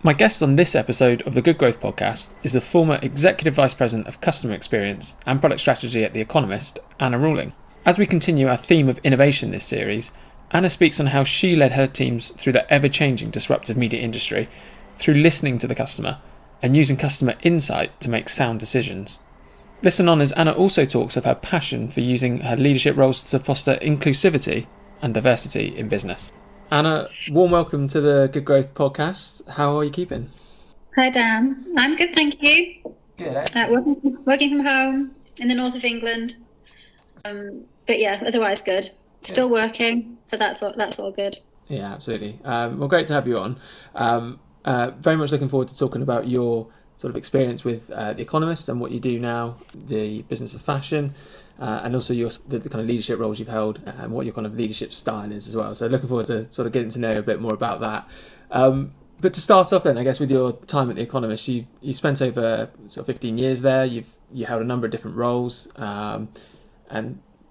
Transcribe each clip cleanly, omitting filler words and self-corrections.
My guest on this episode of the Good Growth podcast is the former Executive Vice President of Customer Experience and Product Strategy at The Economist, Anna Rawling. As we continue our theme of innovation this series, Anna speaks on how she led her teams through the ever-changing disruptive media industry, through listening to the customer and using customer insight to make sound decisions. Listen on as Anna also talks of her passion for using her leadership roles to foster inclusivity and diversity in business. Anna, warm welcome to the Good Growth podcast. How are you keeping? Hi Dan, I'm good, thank you. Good. Working from home in the north of England, but yeah, otherwise good. Still working, so that's all good. Yeah, absolutely. Well, great to have you on. Very much looking forward to talking about your sort of experience with The Economist and what you do now, the business of fashion, and also the kind of leadership roles you've held and what your kind of leadership style is as well. So looking forward to sort of getting to know a bit more about that. But to start off then, I guess with your time at The Economist, you spent over sort of 15 years there. You held a number of different roles, and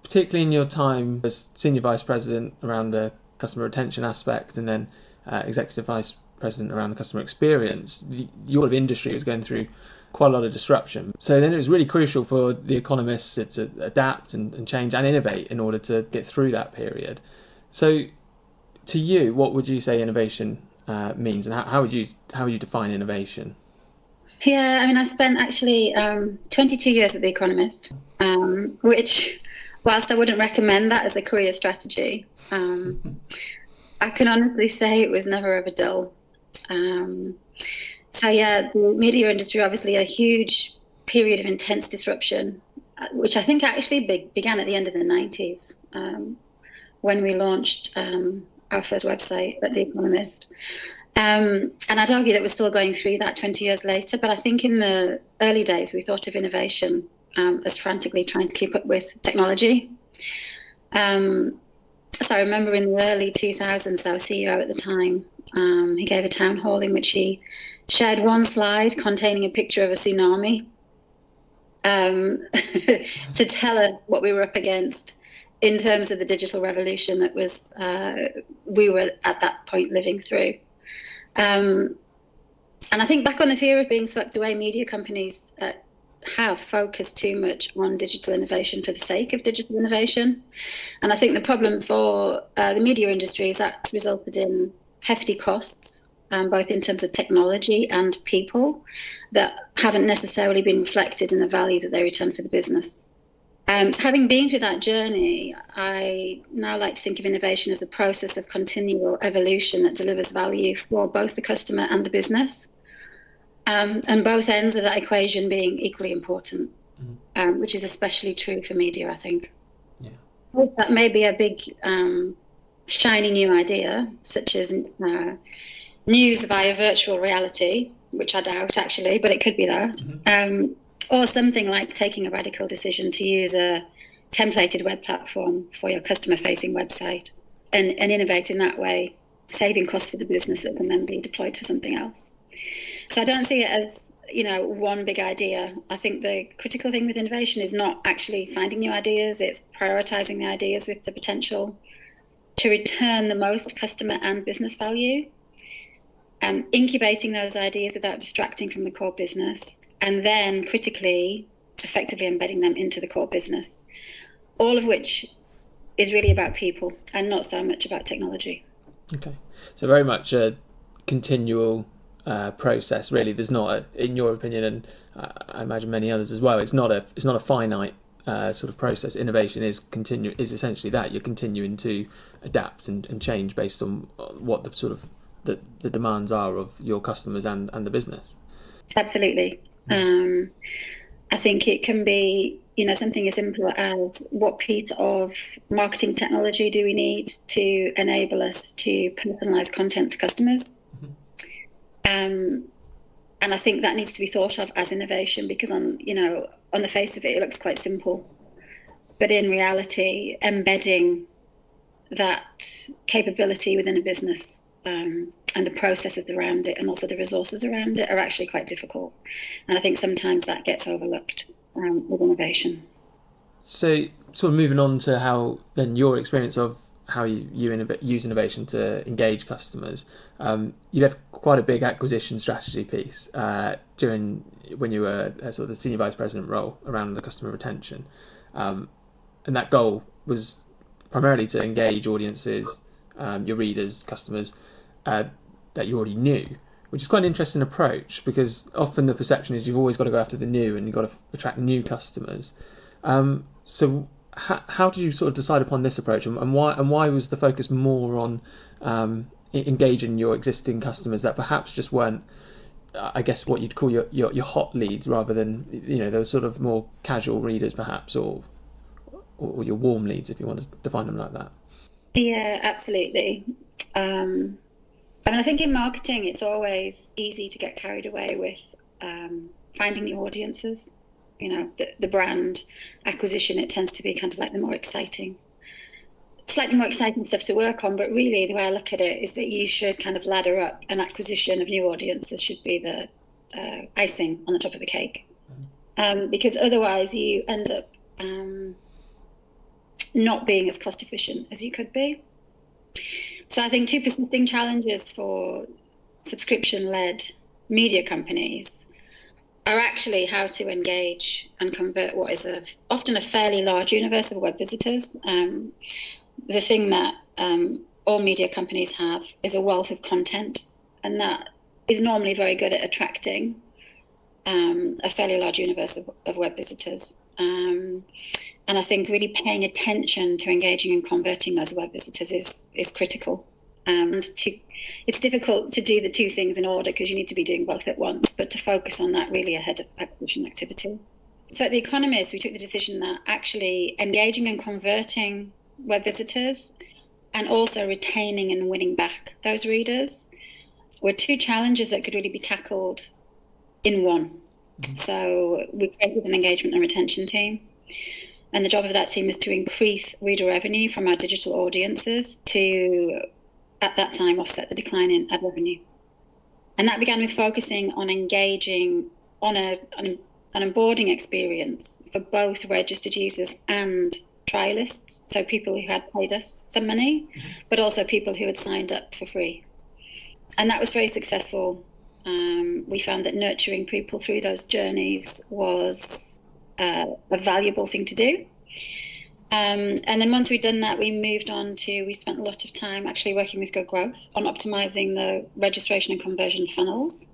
particularly in your time as Senior Vice President around the customer retention aspect and then Executive Vice President around the customer experience, your industry was going through quite a lot of disruption. So then it was really crucial for The Economist to adapt and change and innovate in order to get through that period. So to you, what would you say innovation means, and how would you define innovation? Yeah, I mean, I spent actually 22 years at The Economist, which, whilst I wouldn't recommend that as a career strategy, I can honestly say it was never ever dull. So yeah, the media industry, obviously a huge period of intense disruption, which I think actually began at the end of the 90s, when we launched our first website at The Economist. And I'd argue that we're still going through that 20 years later, but I think in the early days we thought of innovation as frantically trying to keep up with technology. So I remember in the early 2000s, our CEO at the time, he gave a town hall in which he shared one slide containing a picture of a tsunami to tell us what we were up against in terms of the digital revolution that was we were at that point living through. And I think back on the fear of being swept away, media companies have focused too much on digital innovation for the sake of digital innovation. And I think the problem for the media industry is that's resulted in hefty costs, both in terms of technology and people, that haven't necessarily been reflected in the value that they return for the business. Having been through that journey, I now like to think of innovation as a process of continual evolution that delivers value for both the customer and the business. And both ends of that equation being equally important, which is especially true for media, I think. Yeah. That may be a big, shiny new idea, such as news via virtual reality, which I doubt actually, but it could be that. Mm-hmm. Or something like taking a radical decision to use a templated web platform for your customer-facing website and innovate in that way, saving costs for the business that can then be deployed for something else. So I don't see it as, one big idea. I think the critical thing with innovation is not actually finding new ideas, it's prioritizing the ideas with the potential to return the most customer and business value, incubating those ideas without distracting from the core business, and then critically, effectively embedding them into the core business, all of which is really about people and not so much about technology. Okay, so very much a continual process, really. There's not, in your opinion, and I imagine many others as well, it's not a finite sort of process. Innovation is essentially that you're continuing to adapt and change based on what the sort of the demands are of your customers and the business. Absolutely. I think it can be, something as simple as what piece of marketing technology do we need to enable us to personalize content to customers? Mm-hmm. And I think that needs to be thought of as innovation, because on the face of it looks quite simple, but in reality, embedding that capability within a business and the processes around it and also the resources around it are actually quite difficult. And I think sometimes that gets overlooked with innovation. So sort of moving on to how then your experience of how you use innovation to engage customers. You had quite a big acquisition strategy piece during when you were sort of the senior vice president role around the customer retention, and that goal was primarily to engage audiences, your readers, customers that you already knew, which is quite an interesting approach, because often the perception is you've always got to go after the new and you've got to attract new customers. So how did you sort of decide upon this approach, and why was the focus more on engaging your existing customers that perhaps just weren't, I guess, what you'd call your hot leads, rather than, you know, those sort of more casual readers perhaps, or your warm leads, if you want to define them like that? Yeah, absolutely. I mean, I think in marketing, it's always easy to get carried away with finding new audiences. You know, the brand acquisition, it tends to be kind of like the slightly more exciting stuff to work on. But really, the way I look at it is that you should kind of ladder up an acquisition of new audiences should be the icing on the top of the cake. Because otherwise you end up not being as cost efficient as you could be. So I think two persisting challenges for subscription-led media companies are actually how to engage and convert what is often a fairly large universe of web visitors. The thing that all media companies have is a wealth of content, and that is normally very good at attracting a fairly large universe of web visitors. And I think really paying attention to engaging and converting those web visitors is critical. And it's difficult to do the two things in order, because you need to be doing both at once, but to focus on that really ahead of acquisition activity. So at The Economist, we took the decision that actually engaging and converting web visitors and also retaining and winning back those readers were two challenges that could really be tackled in one. So we created an engagement and retention team. And the job of that team is to increase reader revenue from our digital audiences to, at that time, offset the decline in ad revenue. And that began with focusing on engaging on an onboarding experience for both registered users and trialists, so people who had paid us some money, but also people who had signed up for free. And that was very successful. We found that nurturing people through those journeys was a valuable thing to do. And then once we'd done that, we spent a lot of time actually working with Good Growth on optimizing the registration and conversion funnels.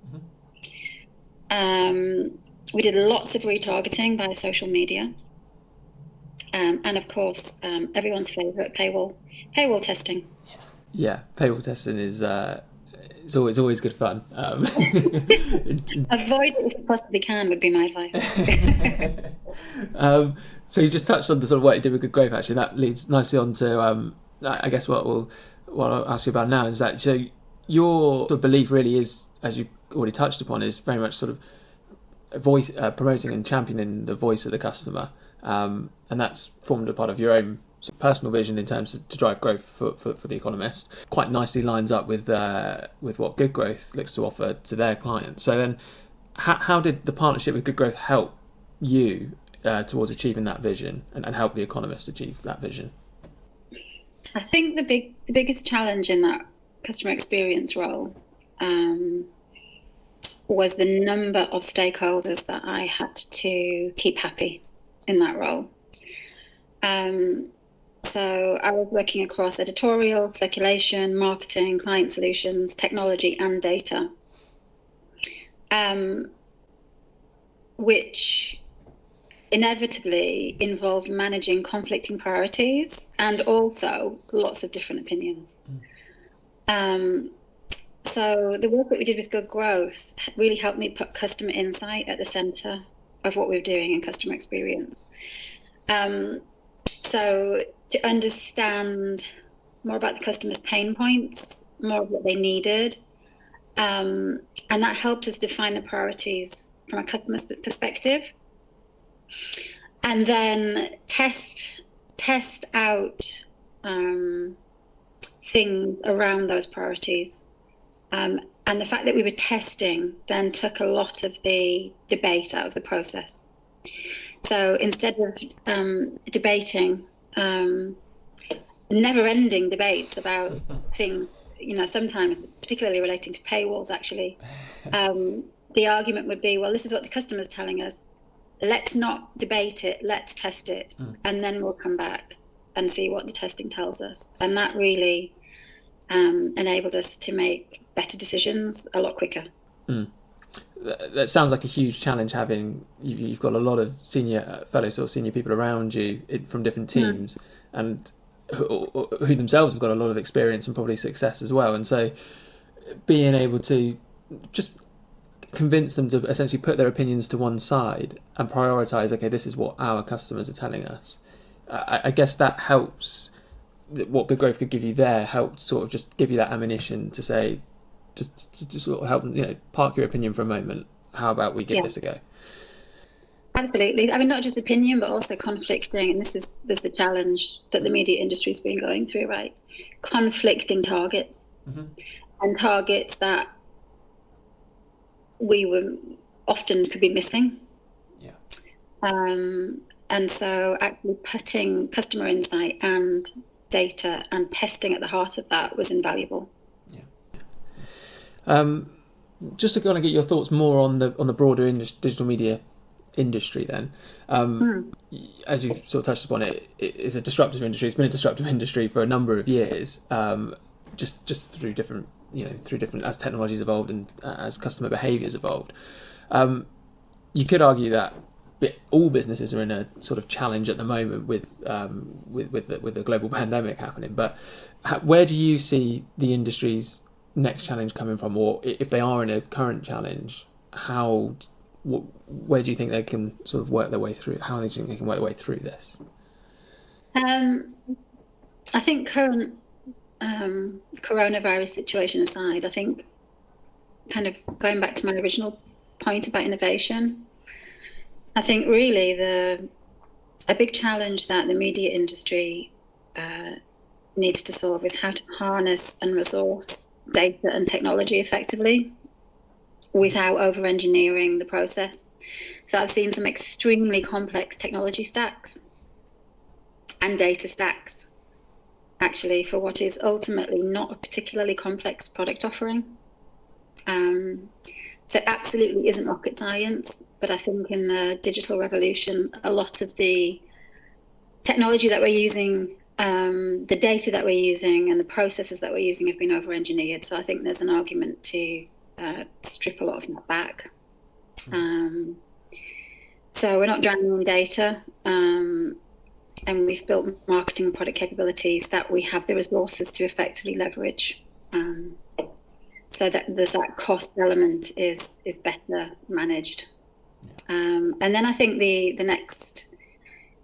We did lots of retargeting via social media. And of course, everyone's favorite, paywall testing. Yeah, paywall testing is it's always good fun. Avoid it if you possibly can would be my advice. So you just touched on the sort of what you did with Good Growth. Actually, that leads nicely on to I guess what I'll ask you about now is that, so your sort of belief really is, as you already touched upon, is very much sort of promoting and championing the voice of the customer, and that's formed a part of your own personal vision in terms of to drive growth for The Economist. Quite nicely lines up with what Good Growth looks to offer to their clients. So then, how did the partnership with Good Growth help you towards achieving that vision, and help The Economist achieve that vision? I think the biggest challenge in that customer experience role was the number of stakeholders that I had to keep happy in that role. So I was working across editorial, circulation, marketing, client solutions, technology, and data, which inevitably involved managing conflicting priorities and also lots of different opinions. So the work that we did with Good Growth really helped me put customer insight at the center of what we were doing in customer experience. So to understand more about the customer's pain points, more of what they needed, and that helped us define the priorities from a customer's perspective, and then test out things around those priorities. And the fact that we were testing then took a lot of the debate out of the process. So instead of debating never-ending debates about things, sometimes particularly relating to paywalls, actually. The argument would be, well, this is what the customer's telling us. Let's not debate it, let's test it, and then we'll come back and see what the testing tells us. And that really enabled us to make better decisions a lot quicker. That sounds like a huge challenge, having you've got a lot of senior people around you from different teams, and who themselves have got a lot of experience and probably success as well. And so being able to just convince them to essentially put their opinions to one side and prioritize, okay, this is what our customers are telling us. I guess that helps. What Good Growth could give you there helped sort of just give you that ammunition to say, just to sort of help, park your opinion for a moment. How about we give this a go? Absolutely. I mean, not just opinion, but also conflicting. And this is the challenge that the media industry's been going through, right? Conflicting targets, and targets that we were often could be missing. And so actually putting customer insight and data and testing at the heart of that was invaluable. Just to kind of get your thoughts more on the broader digital media industry then. As you sort of touched upon, it is a disruptive industry. It's been a disruptive industry for a number of years, just through different as technologies evolved and as customer behaviours evolved. You could argue that all businesses are in a sort of challenge at the moment with the global pandemic happening. But where do you see the industry's next challenge coming from, or if they are in a current challenge, where do you think they can sort of work their way through? How do you think they can work their way through this? I think current coronavirus situation aside, I think kind of going back to my original point about innovation, I think really a big challenge that the media industry needs to solve is how to harness and resource data and technology effectively without over-engineering the process. So I've seen some extremely complex technology stacks and data stacks, actually, for what is ultimately not a particularly complex product offering. So it absolutely isn't rocket science, but I think in the digital revolution, a lot of the technology that we're using, the data that we're using and the processes that we're using have been over-engineered. So I think there's an argument to strip a lot of that back. So we're not drowning in data, and we've built marketing and product capabilities that we have the resources to effectively leverage. So that there's that cost element is better managed. And then I think the next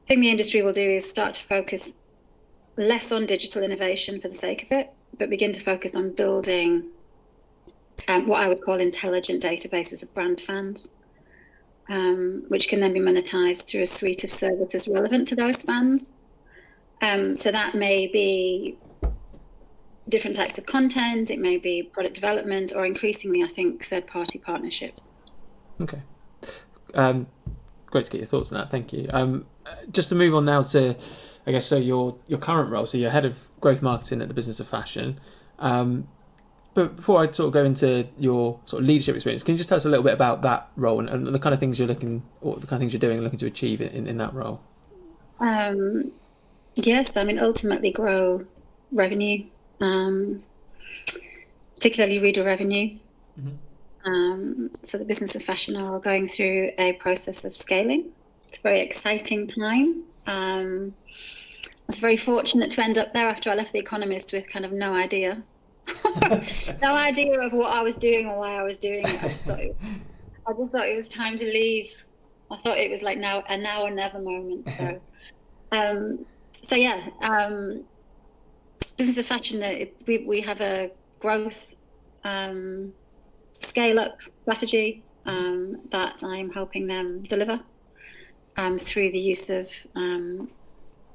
thing the industry will do is start to focus less on digital innovation for the sake of it, but begin to focus on building what I would call intelligent databases of brand fans, which can then be monetized through a suite of services relevant to those fans. So that may be different types of content, it may be product development, or increasingly, I think, third-party partnerships. Okay. Great to get your thoughts on that. Thank you. Just to move on now to, I guess, so your current role. So you're head of growth marketing at the Business of Fashion. But before I sort of go into your sort of leadership experience, can you just tell us a little bit about that role and the kind of things you're doing and looking to achieve in that role? Yes, I mean, ultimately grow revenue, particularly reader revenue. So the Business of Fashion are going through a process of scaling. It's a very exciting time. I was very fortunate to end up there after I left The Economist with kind of no idea of what I was doing or why I was doing it. I just thought it was time to leave. I thought it was like a now or never moment. So yeah, Business of Fashion, we have a growth scale-up strategy that I'm helping them deliver through the use of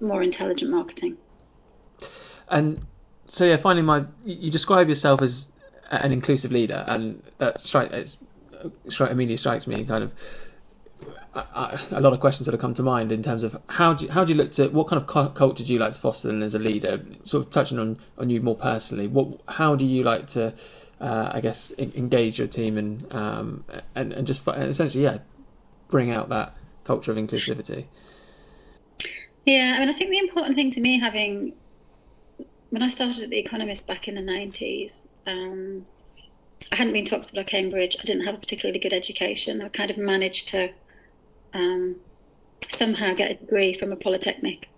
more intelligent marketing. And so yeah, finally, you describe yourself as an inclusive leader, and that immediately strikes me. Kind of, a lot of questions sort of come to mind in terms of how do you look to, what kind of culture do you like to foster then as a leader? Sort of touching on you more personally, how do you like to, I guess, engage your team and just essentially, bring out that culture of inclusivity? Yeah, I mean, I think the important thing to me, when I started at The Economist back in the 90s, I hadn't been to Oxford or Cambridge. I didn't have a particularly good education. I kind of managed to somehow get a degree from a polytechnic.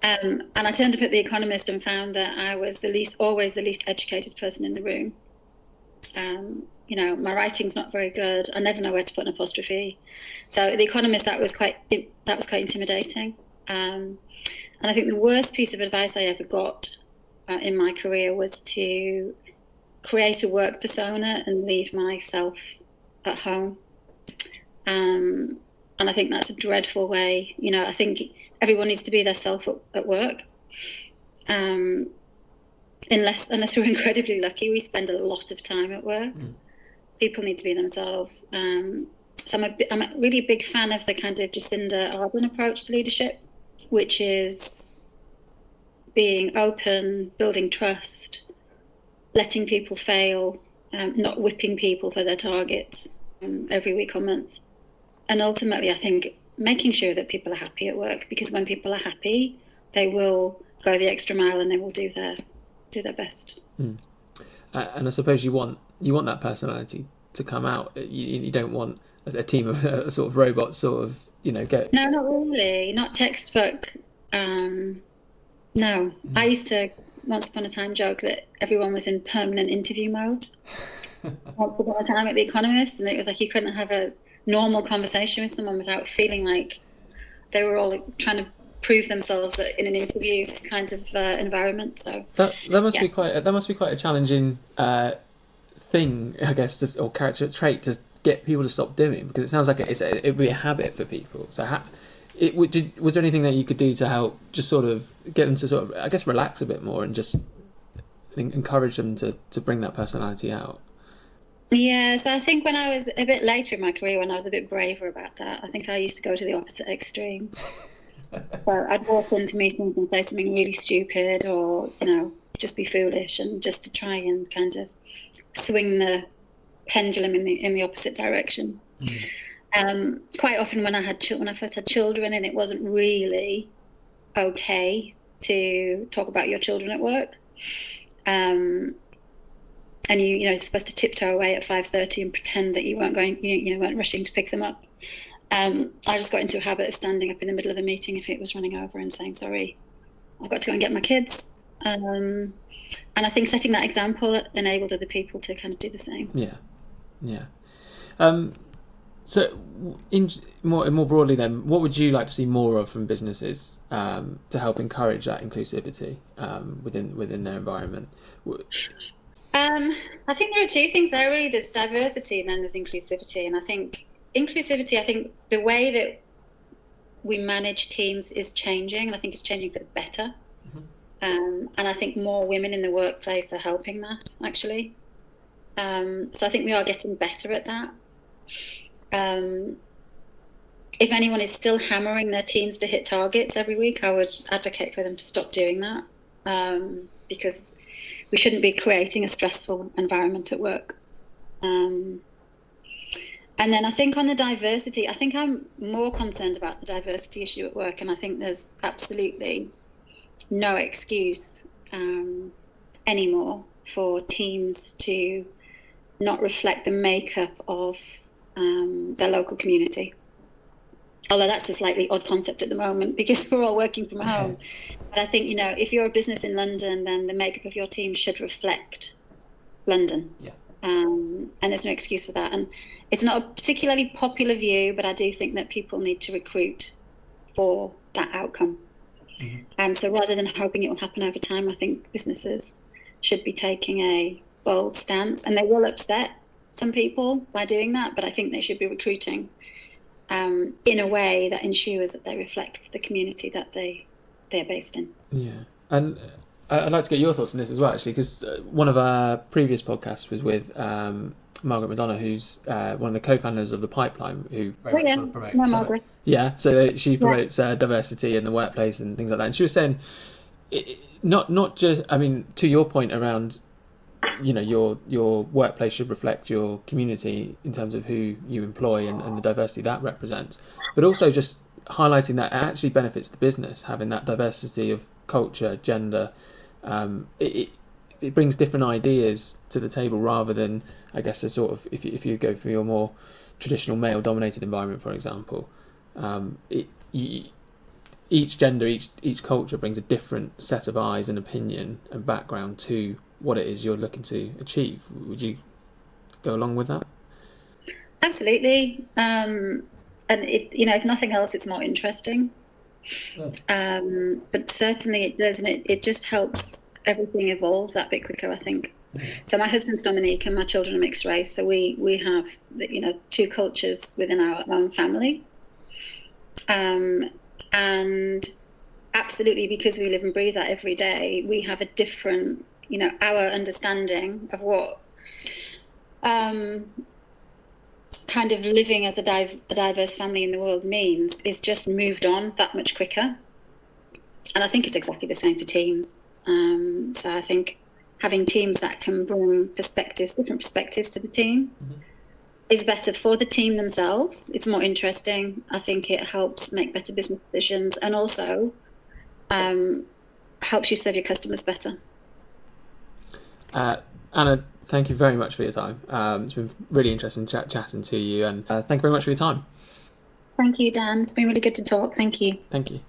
And I turned up at The Economist and found that I was always the least educated person in the room. My writing's not very good. I never know where to put an apostrophe. So at The Economist, that was quite intimidating. And I think the worst piece of advice I ever got in my career was to create a work persona and leave myself at home. And I think that's a dreadful way. I think everyone needs to be their self at work. Unless we're incredibly lucky, we spend a lot of time at work. People need to be themselves. So I'm a really big fan of the kind of Jacinda Ardern approach to leadership, which is being open, building trust, letting people fail, not whipping people for their targets every week or month. And ultimately, I think making sure that people are happy at work, because when people are happy, they will go the extra mile and they will do their best. And I suppose you want that personality to come out. You don't want a team of sort of robots, sort of, get. No, not really. Not textbook. No. I used to once upon a time joke that everyone was in permanent interview mode. Once upon a time at The Economist, and it was like you couldn't have a normal conversation with someone without feeling like they were all trying to prove themselves in an interview kind of environment. So that must be quite a challenging thing, I guess, or character trait to get people to stop doing, because it sounds like it'd be a habit for people. So was there anything that you could do to help just sort of get them to sort of, I guess, relax a bit more and just encourage them to bring that personality out? Yeah, so I think when I was a bit later in my career, when I was a bit braver about that, I think I used to go to the opposite extreme. So I'd walk into meetings and say something really stupid, or just be foolish, and just to try and kind of swing the pendulum in the opposite direction. Quite often when I first had children, and it wasn't really okay to talk about your children at work, and you're supposed to tiptoe away at 5:30 and pretend that you weren't going, weren't rushing to pick them up. I just got into a habit of standing up in the middle of a meeting if it was running over and saying, "Sorry, I've got to go and get my kids." And I think setting that example enabled other people to kind of do the same. Yeah. So, more broadly, then, what would you like to see more of from businesses to help encourage that inclusivity within their environment? I think there are two things there, really. There's diversity and then there's inclusivity. And I think the way that we manage teams is changing, and I think it's changing for the better. And I think more women in the workplace are helping that, actually. So I think we are getting better at that. If anyone is still hammering their teams to hit targets every week, I would advocate for them to stop doing that, because we shouldn't be creating a stressful environment at work. And then I think on the diversity, I think I'm more concerned about the diversity issue at work, and I think there's absolutely no excuse anymore for teams to not reflect the makeup of their local community. Although that's a slightly odd concept at the moment because we're all working from home. But I think, if you're a business in London, then the makeup of your team should reflect London. Yeah. And there's no excuse for that. And it's not a particularly popular view, but I do think that people need to recruit for that outcome. So rather than hoping it will happen over time, I think businesses should be taking a bold stance. And they will upset some people by doing that, but I think they should be recruiting in a way that ensures that they reflect the community that they're based in. Yeah, and I'd like to get your thoughts on this as well, actually, because one of our previous podcasts was with Margaret Madonna, who's one of the co-founders of the Pipeline, who very much sort of promotes. No, Margaret. Yeah, so she promotes diversity in the workplace and things like that. And she was saying, not just, I mean, to your point around, your workplace should reflect your community in terms of who you employ and the diversity that represents, but also just highlighting that it actually benefits the business having that diversity of culture, gender. It brings different ideas to the table rather than, I guess, a sort of, if you go for your more traditional male-dominated environment, for example, each gender, each culture brings a different set of eyes and opinion and background to what it is you're looking to achieve. Would you go along with that? Absolutely. And if nothing else, it's more interesting. But certainly it does, and it just helps everything evolve that bit quicker, I think. So my husband's Dominique and my children are mixed race, so we have two cultures within our own family, and absolutely, because we live and breathe that every day, we have a different, our understanding of what kind of living as a diverse family in the world means is just moved on that much quicker. And I think it's exactly the same for teams. So I think having teams that can bring different perspectives to the team is better for the team themselves. It's more interesting. I think it helps make better business decisions, and also helps you serve your customers better. Anna, thank you very much for your time. It's been really interesting chatting to you, and thank you very much for your time. Thank you, Dan. It's been really good to talk. Thank you. Thank you.